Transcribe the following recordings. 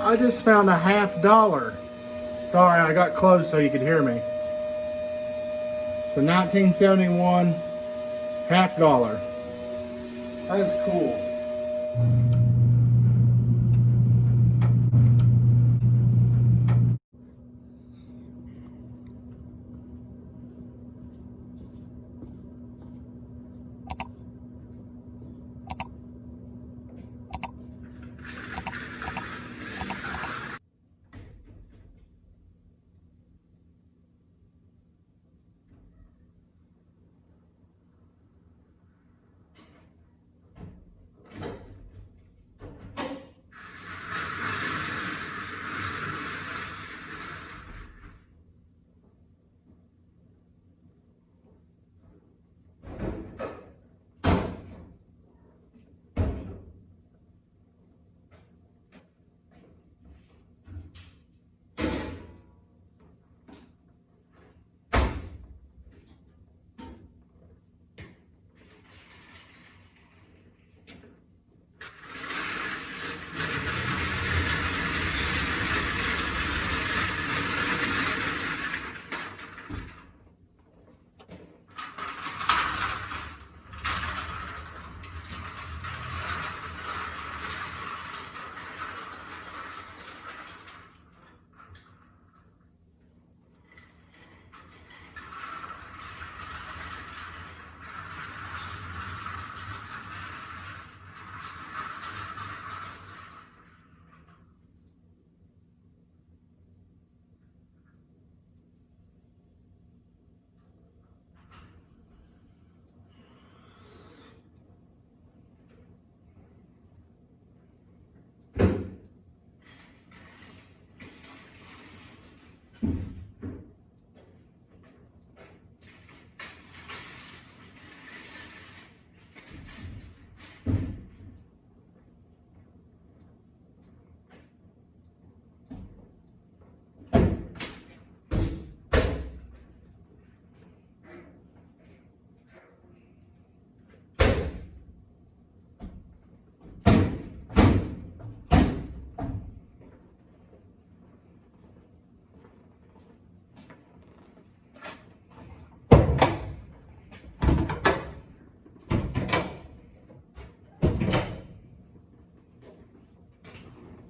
I just found a $50. Sorry, I got close so you could hear me. It's a 1971 $50. That is cool.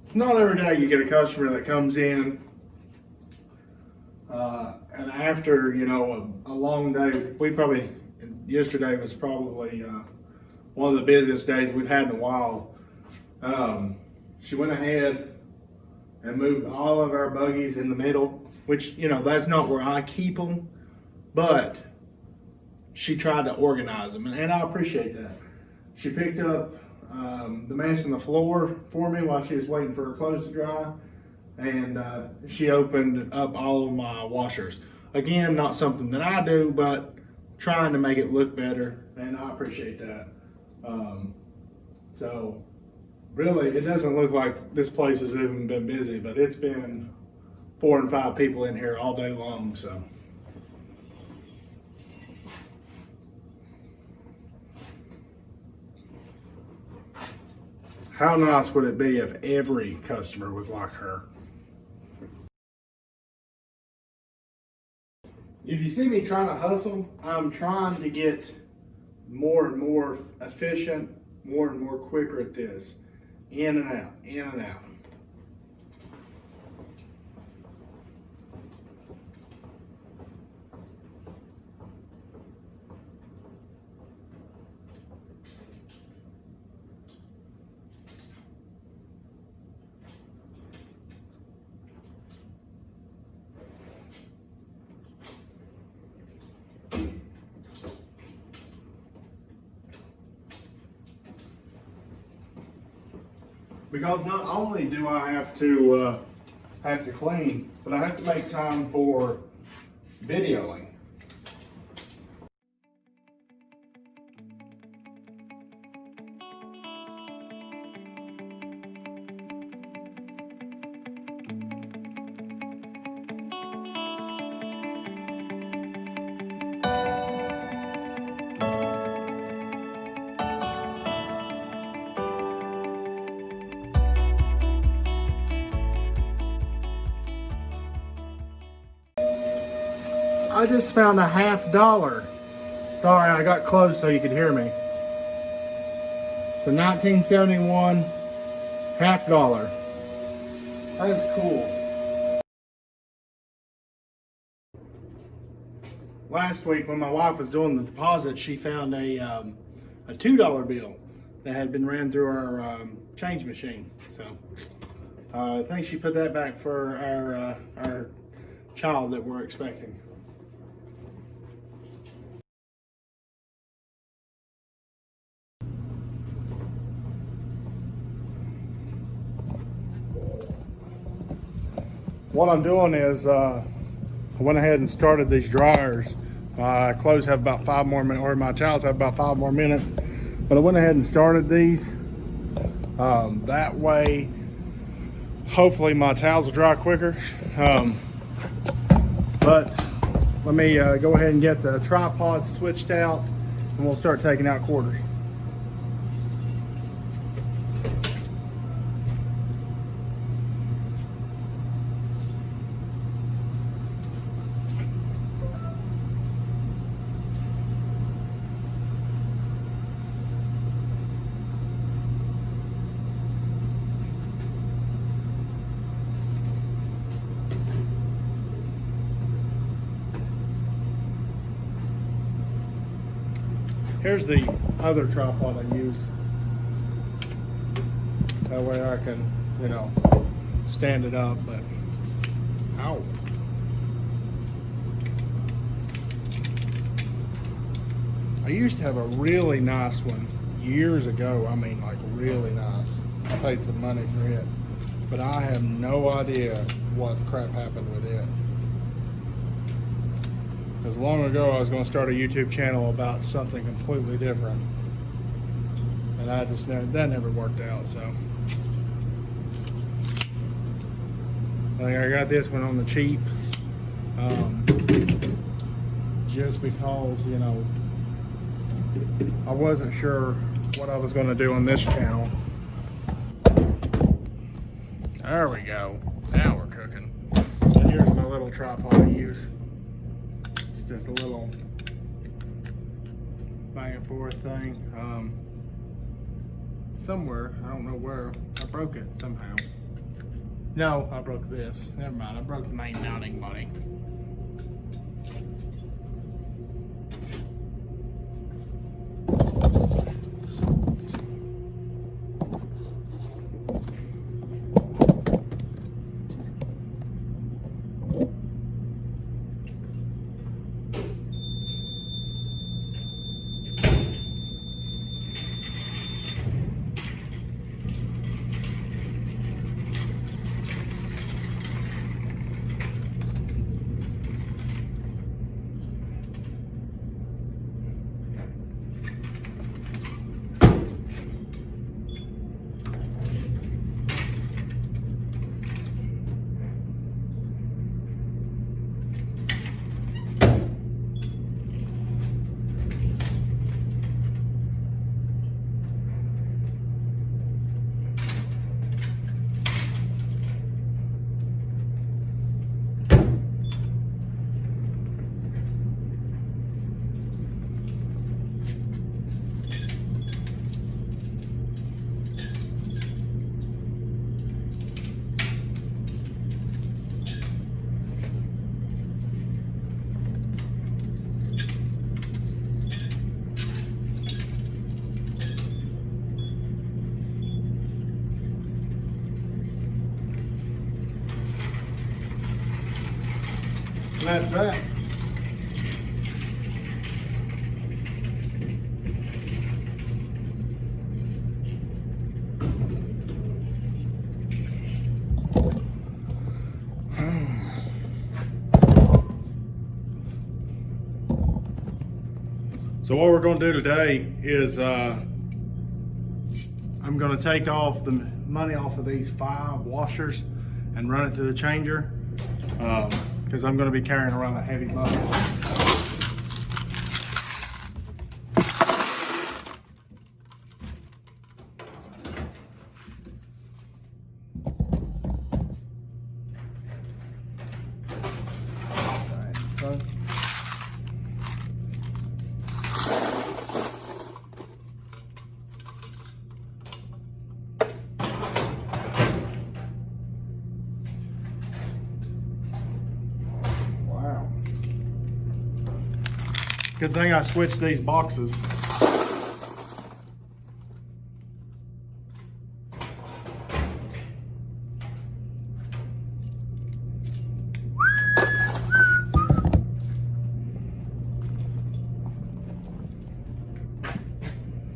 It's not every day you get a customer that comes in and after, you know, a long day. Yesterday was probably one of the busiest days we've had in a while. She went ahead and moved all of our buggies in the middle, which, you know, that's not where I keep them, but she tried to organize them, and I appreciate that. She picked up the mess on the floor for me while she was waiting for her clothes to dry, and she opened up all of my washers. Again, not something that I do, but trying to make it look better, and I appreciate that. So really, it doesn't look like this place has even been busy, but it's been 4 and 5 people in here all day long, so. How nice would it be if every customer was like her? If you see me trying to hustle, I'm trying to get more and more efficient, more and more quicker at this. In and out, in and out. Because not only do I have to clean, but I have to make time for videoing. I just found a $50. Sorry, I got close so you could hear me. It's a 1971 $50. That is cool. Last week when my wife was doing the deposit, she found a $2 bill that had been ran through our change machine. So I think she put that back for our child that we're expecting. What I'm doing is I went ahead and started these dryers. My clothes have about 5 more minutes, or my towels have about 5 more minutes. But I went ahead and started these. That way, hopefully my towels will dry quicker. But let me go ahead and get the tripod switched out, and we'll start taking out quarters. Here's the other tripod I use. That way I can, stand it up, but, ow. I used to have a really nice one years ago. I mean, like really nice. I paid some money for it, but I have no idea what crap happened with it. Because long ago I was going to start a YouTube channel about something completely different, and that never worked out. So I think I got this one on the cheap, just because I wasn't sure what I was going to do on this channel. There we go. Now we're cooking. And here's my little tripod I use. Just a little back and forth thing. Somewhere, I don't know where, I broke it somehow. No, I broke this. Never mind, I broke the main mounting body. And that's that. So what we're going to do today is I'm going to take off the money off of these 5 washers and run it through the changer, because I'm going to be carrying around a heavy bucket. All right, so Good thing I switched these boxes.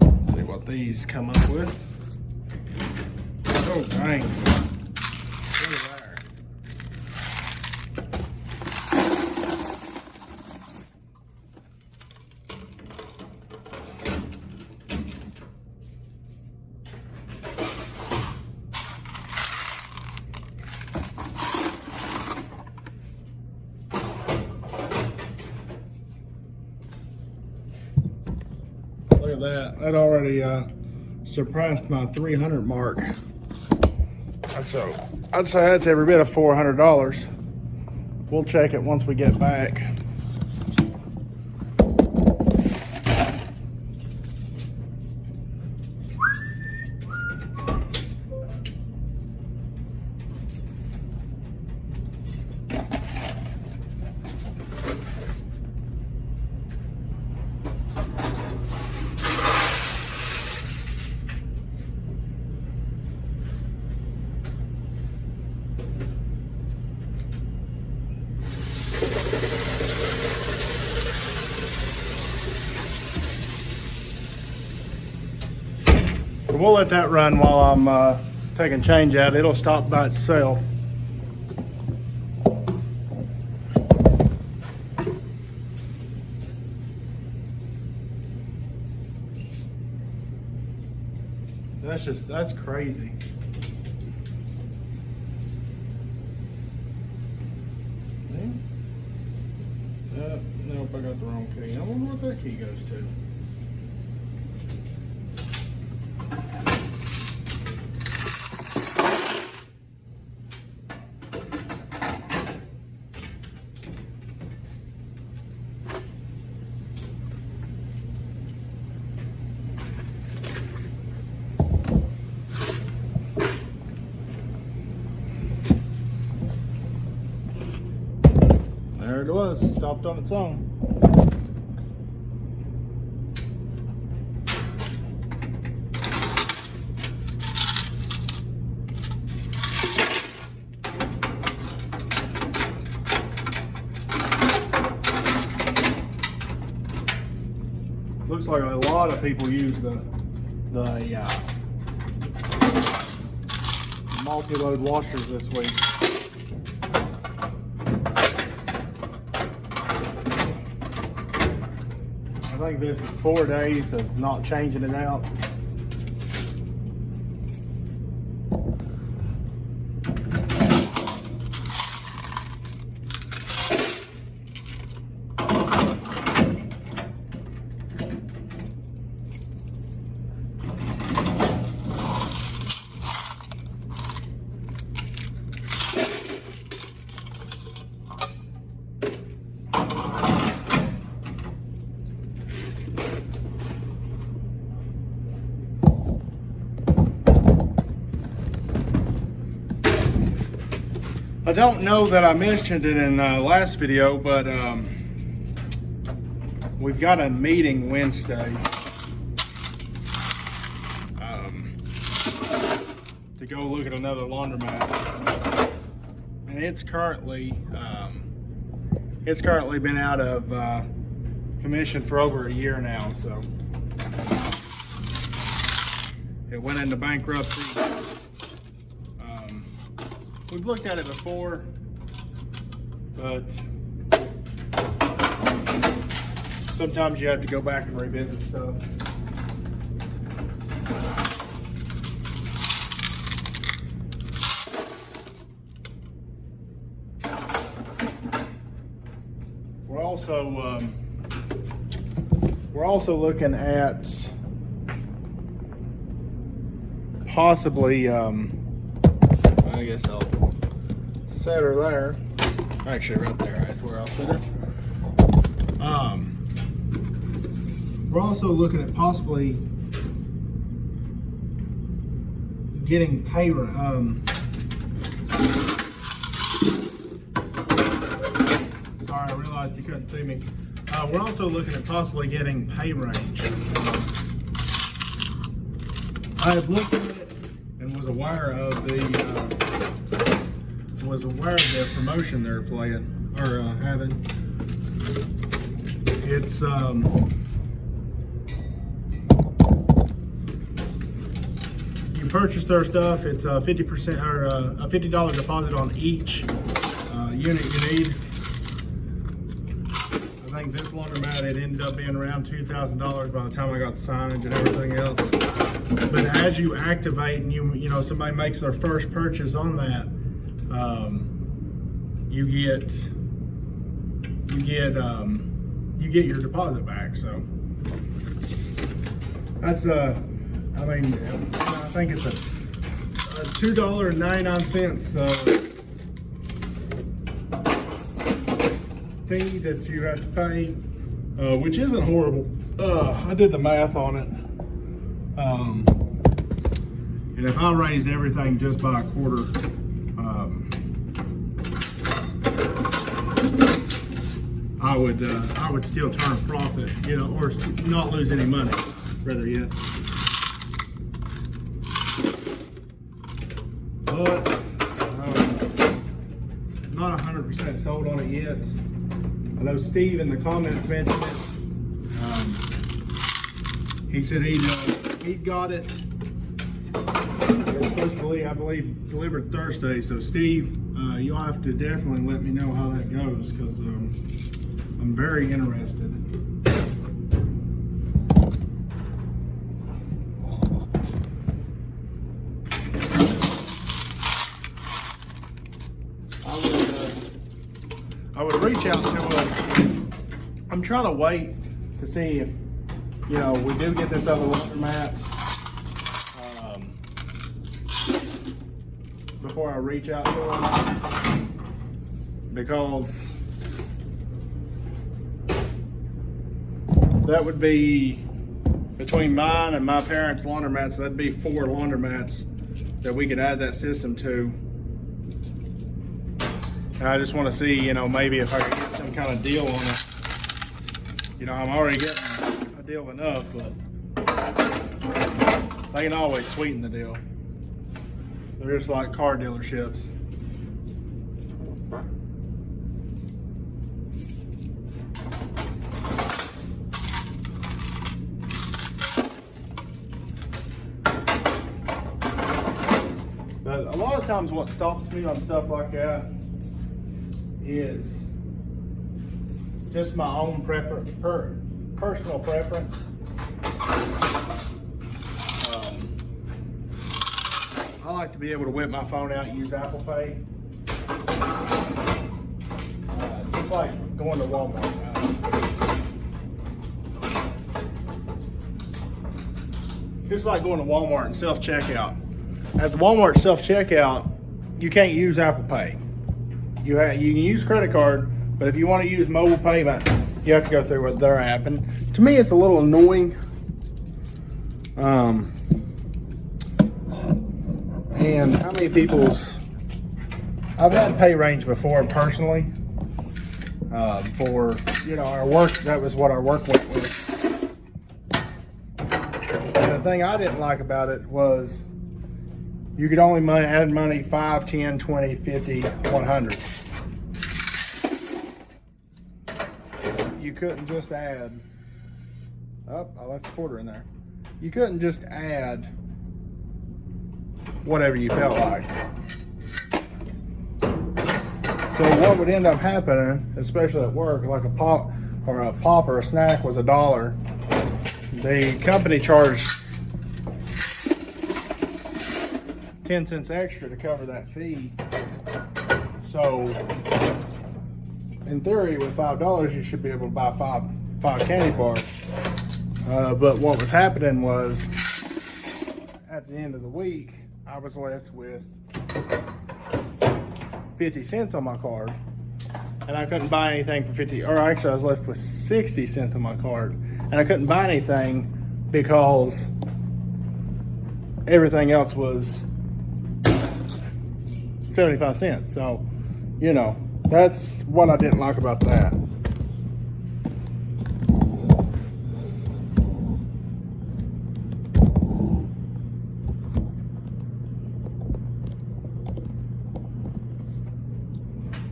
Let's see what these come up with. Oh, dang. Look at there. Look at that. That already surpassed my 300 mark. So I'd say that's every bit of $400. We'll check it once we get back. We'll let that run while I'm taking change out. It'll stop by itself. That's crazy. Nope, I got the wrong key. I wonder what that key goes to. There it was, stopped on its own. Looks like a lot of people use the multi-load washers this week. I think this is 4 days of not changing it out. I don't know that I mentioned it in the last video, but we've got a meeting Wednesday to go look at another laundromat, and it's currently been out of commission for over a year now. So it went into bankruptcy. We've looked at it before, but sometimes you have to go back and revisit stuff. We're also looking at possibly I guess I'll set her there. Actually, right there is where I'll set her. We're also looking at possibly getting pay. Sorry, I realized you couldn't see me. We're also looking at possibly getting pay range. I have looked at it and was aware of the promotion they're playing or having. It's you purchase their stuff. It's a 50% or a $50 deposit on each unit you need. I think this laundromat, it ended up being around $2,000 by the time I got the signage and everything else. But as you activate and you know somebody makes their first purchase on that, you get your deposit back. So that's I mean, I think it's a $2.99 fee that you have to pay, which isn't horrible. I did the math on it, and if I raised everything just by a quarter, I would still turn a profit, you know, or not lose any money, rather yet. But not 100% sold on it yet. I know Steve in the comments mentioned it. He said he got it. It was supposed to be, I believe, delivered Thursday. So Steve, you'll have to definitely let me know how that goes, because I'm very interested. I would reach out to I'm trying to wait to see if, you know, we do get this other laundromat before I reach out to them, because that would be between mine and my parents' laundromats. That'd be 4 laundromats that we could add that system to. And I just want to see, you know, maybe if I could get some kind of deal on it. You know, I'm already getting a deal enough, but they can always sweeten the deal. They're just like car dealerships. But a lot of times what stops me on stuff like that is just my own personal preference. I like to be able to whip my phone out and use Apple Pay. Just like going to Walmart. Just like going to Walmart and self-checkout. At the Walmart self-checkout, you can't use Apple Pay. You can use credit card, but if you want to use mobile payment, you have to go through with their app. And to me, it's a little annoying. And how many I've had pay range before personally, for, you know, our work. That was what our work went with. And the thing I didn't like about it was you could only add money 5, 10, 20, 50, 100. You couldn't just add, I left a quarter in there. You couldn't just add whatever you felt like. So what would end up happening, especially at work, like a pop or a snack was $1. The company charged 10 cents extra to cover that fee. So in theory, with $5, you should be able to buy five candy bars. But what was happening was, at the end of the week, I was left with 50 cents on my card, and I couldn't buy anything for 50, or actually I was left with 60 cents on my card, and I couldn't buy anything because everything else was 75 cents. So, you know, that's what I didn't like about that.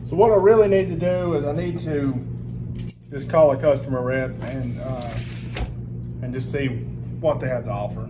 So what I really need to do is I need to just call a customer rep and just see what they have to offer.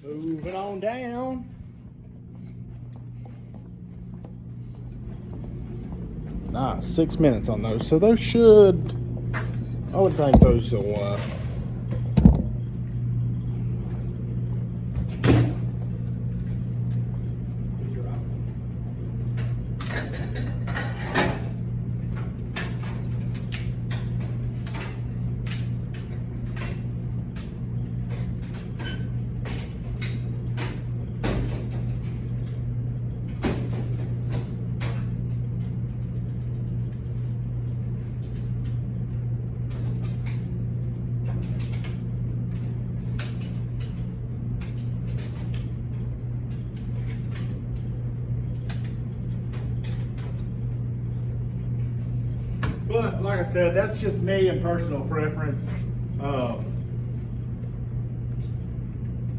Moving on down. Nice, 6 minutes on those. So those should, I would think those will, but like I said, that's just me and personal preference.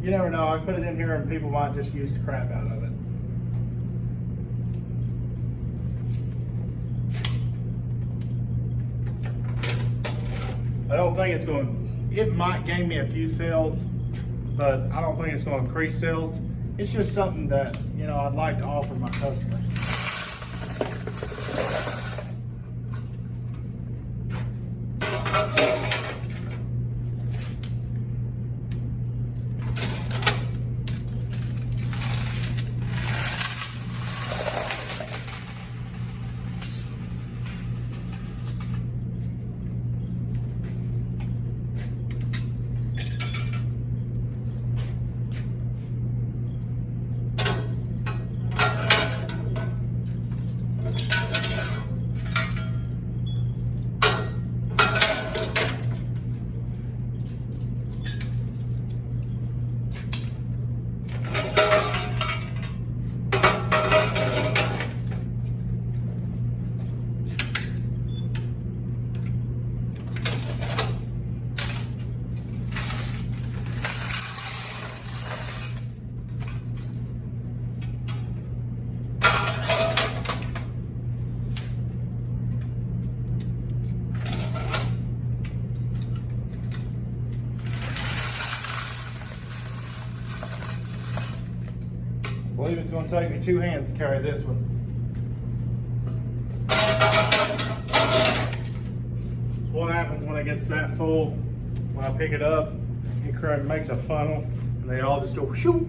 You never know. I put it in here and people might just use the crap out of it. I don't think it's going to, it might gain me a few sales, but I don't think it's going to increase sales. It's just something that, you know, I'd like to offer my customers. I believe it's going to take me 2 hands to carry this one. So what happens when it gets that full, when I pick it up, it makes a funnel and they all just go shoo.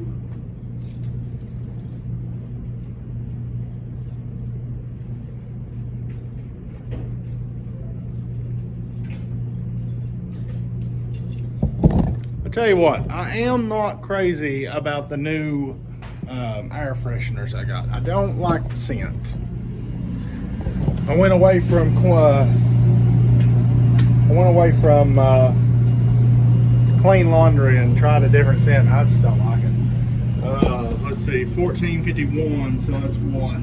I tell you what, I am not crazy about the new air fresheners I got. I don't like the scent. I went away from Clean Laundry and tried a different scent. I just don't like it. Let's see, 1451. So that's what,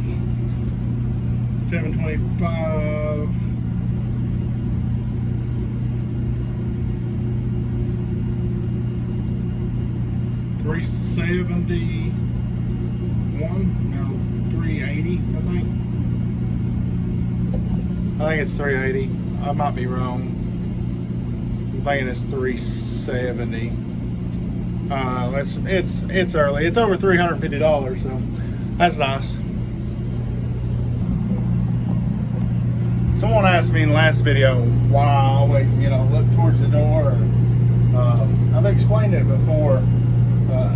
725. $371, no, $380, I think it's $380. I might be wrong. I'm thinking it's $370. It's early. It's over $350, so that's nice. Someone asked me in the last video why I always, look towards the door. I've explained it before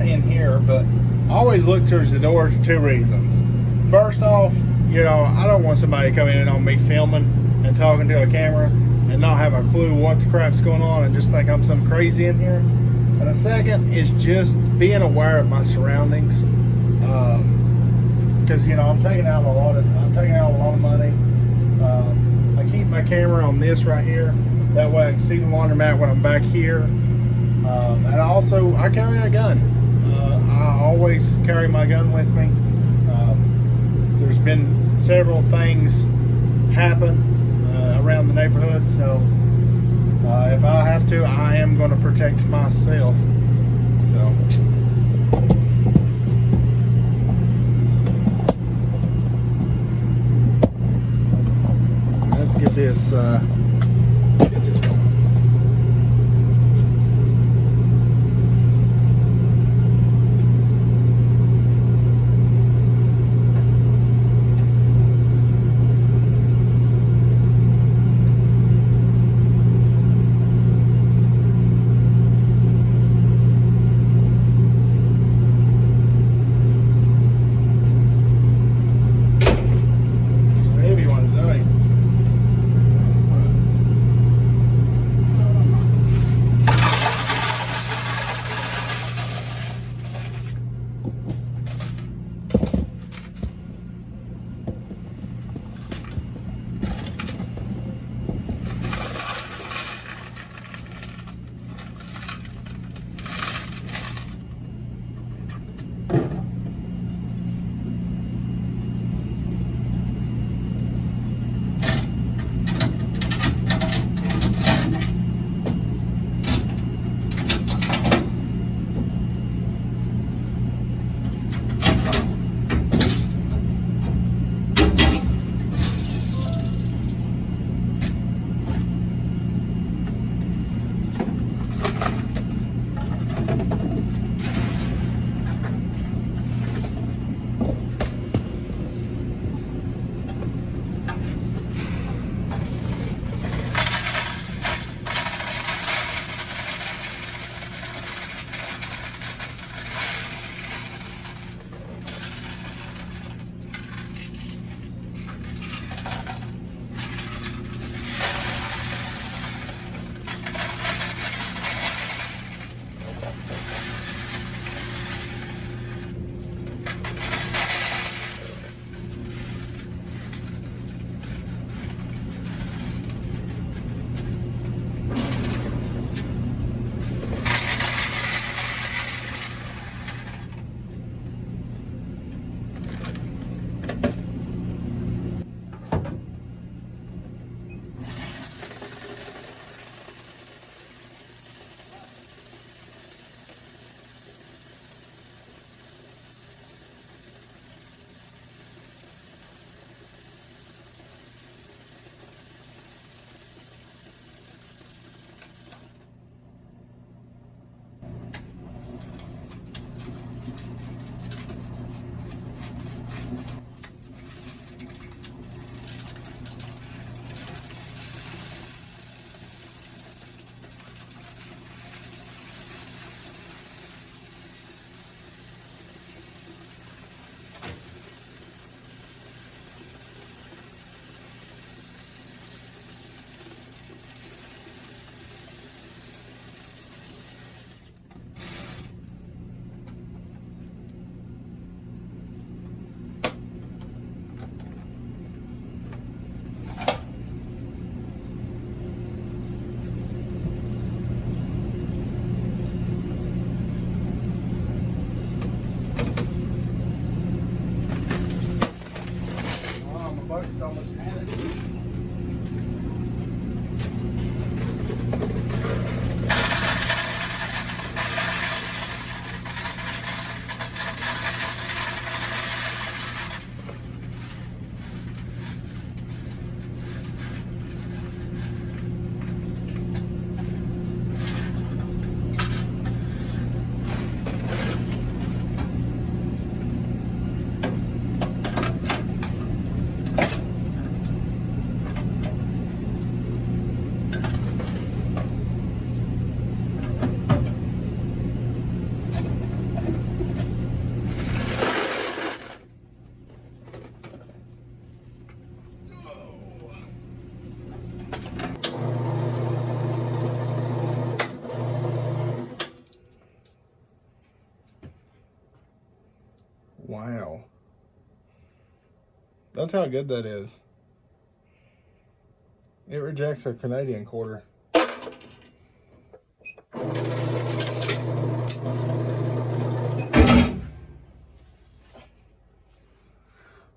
in here, but I always look towards the door for two reasons. First off, I don't want somebody coming in on me filming and talking to a camera and not have a clue what the crap's going on and just think I'm some crazy in here. And the second is just being aware of my surroundings, because I'm taking out a lot of money. I keep my camera on this right here, that way I can see the laundromat when I'm back here. And also I carry a gun. I always carry my gun with me. There's been several things happen around the neighborhood, so if I have to, I am going to protect myself. So let's get this going. Wow. That's how good that is. It rejects a Canadian quarter.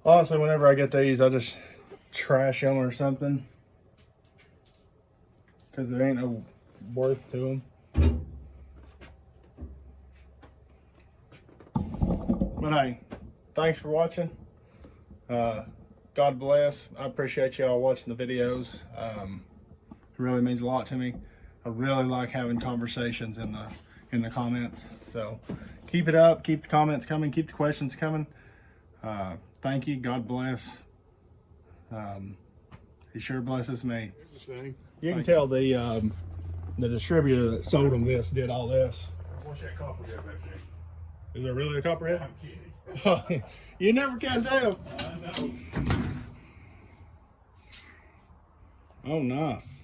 Honestly, whenever I get these, I just trash them or something, because there ain't no worth to them. But hey, thanks for watching. God bless. I appreciate y'all watching the videos. It really means a lot to me. I really like having conversations in the comments. So keep it up. Keep the comments coming. Keep the questions coming. Thank you. God bless. He sure blesses me. You can tell the distributor that sold them this did all this. What's that copperhead back there? Is there really a copperhead? I'm kidding. You never can tell. I know. Oh, nice.